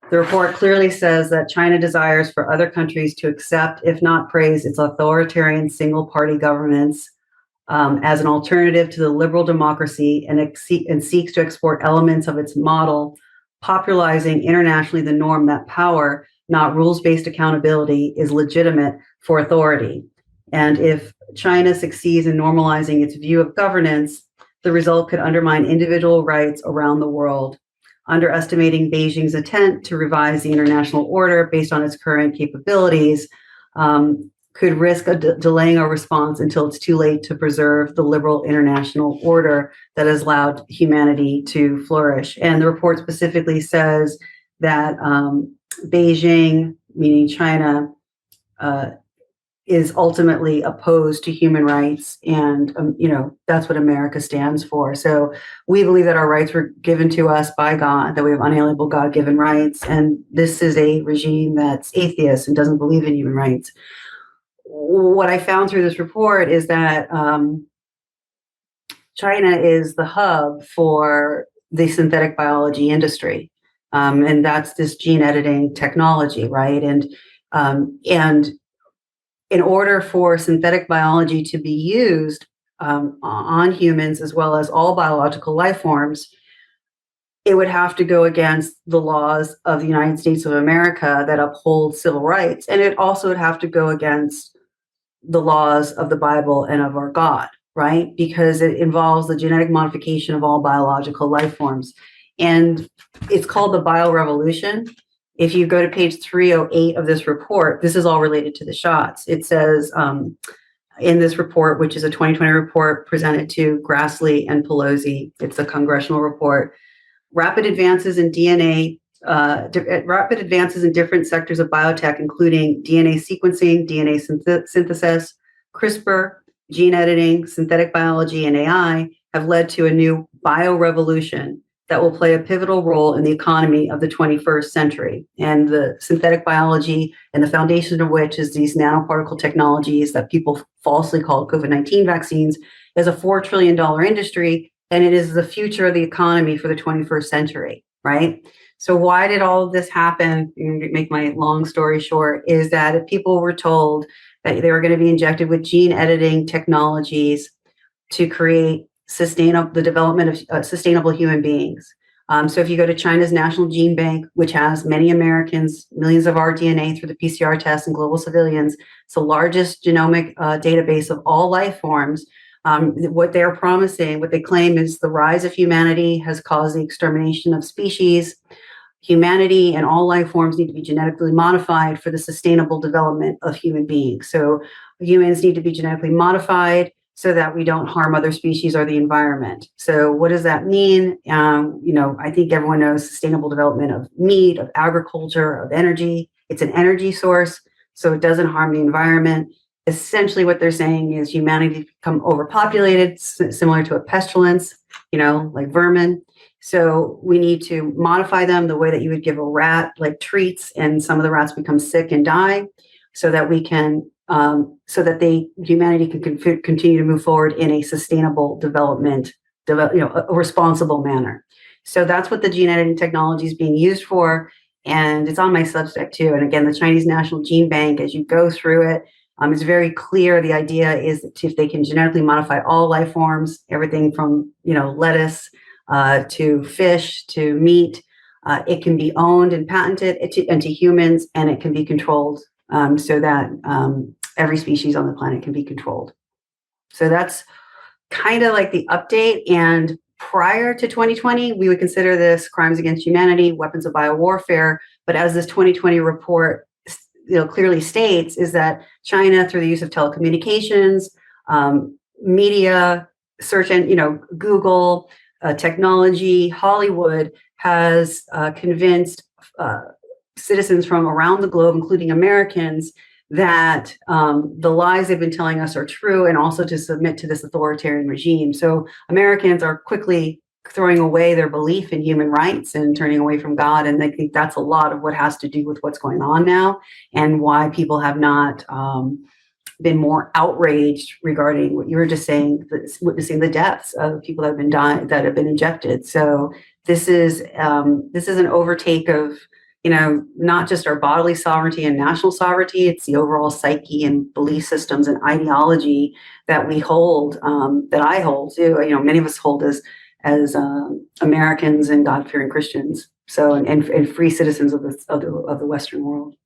The report clearly says that China desires for other countries to accept, if not praise, its authoritarian single-party governments as an alternative to the liberal democracy, and seeks to export elements of its model, popularizing internationally the norm that power, not rules-based accountability, is legitimate for authority. And if China succeeds in normalizing its view of governance, the result could undermine individual rights around the world. Underestimating Beijing's attempt to revise the international order based on its current capabilities could risk delaying a response until it's too late to preserve the liberal international order that has allowed humanity to flourish. And the report specifically says that Beijing, meaning China, is ultimately opposed to human rights, and that's what America stands for. So we believe that our rights were given to us by God, that we have unalienable God-given rights, and this is a regime that's atheist and doesn't believe in human rights. What I found through this report is that China is the hub for the synthetic biology industry, and that's this gene editing technology, right? And in order for synthetic biology to be used on humans as well as all biological life forms, it would have to go against the laws of the United States of America that uphold civil rights. And it also would have to go against the laws of the Bible and of our God, right? Because it involves the genetic modification of all biological life forms. And it's called the Biorevolution. If you go to page 308 of this report, this is all related to the shots. It says in this report, which is a 2020 report presented to Grassley and Pelosi, it's a congressional report, rapid advances in DNA, rapid advances in different sectors of biotech, including DNA sequencing, DNA synthesis, CRISPR, gene editing, synthetic biology, and AI, have led to a new biorevolution that will play a pivotal role in the economy of the 21st century. And the synthetic biology, and the foundation of which is these nanoparticle technologies that people falsely call COVID-19 vaccines, is a $4 trillion industry, and it is the future of the economy for the 21st century, right? So why did all of this happen? To make my long story short, is that if people were told that they were going to be injected with gene editing technologies to create the development of sustainable human beings. So if you go to China's National Gene Bank, which has many Americans, millions of our DNA through the PCR test and global civilians, it's the largest genomic database of all life forms. What they're promising, what they claim is the rise of humanity has caused the extermination of species. Humanity and all life forms need to be genetically modified for the sustainable development of human beings. So humans need to be genetically modified so that we don't harm other species or the environment. So what does that mean? I think everyone knows sustainable development of meat, of agriculture, of energy. It's an energy source, so it doesn't harm the environment. Essentially what they're saying is humanity become overpopulated, similar to a pestilence, like vermin. So we need to modify them the way that you would give a rat like treats, and some of the rats become sick and die, so that we can humanity can continue to move forward in a sustainable development, a responsible manner. So that's what the gene editing technology is being used for, and it's on my Substack too. And again, the Chinese National Gene Bank, as you go through it, it's very clear. The idea is that if they can genetically modify all life forms, everything from lettuce to fish to meat, it can be owned and patented into humans, and it can be controlled so that every species on the planet can be controlled. So that's kind of like the update. And prior to 2020, we would consider this crimes against humanity, weapons of biowarfare. But as this 2020 report clearly states, is that China, through the use of telecommunications, media, search and Google, technology, Hollywood, has convinced citizens from around the globe, including Americans, that the lies they've been telling us are true, and also to submit to this authoritarian regime. So Americans are quickly throwing away their belief in human rights and turning away from God. And I think that's a lot of what has to do with what's going on now, and why people have not been more outraged regarding what you were just saying, witnessing the deaths of people that have been that have been injected. So this is an overtake of not just our bodily sovereignty and national sovereignty, it's the overall psyche and belief systems and ideology that we hold, that I hold too. Many of us hold as Americans and God-fearing Christians. So, and free citizens of the Western world.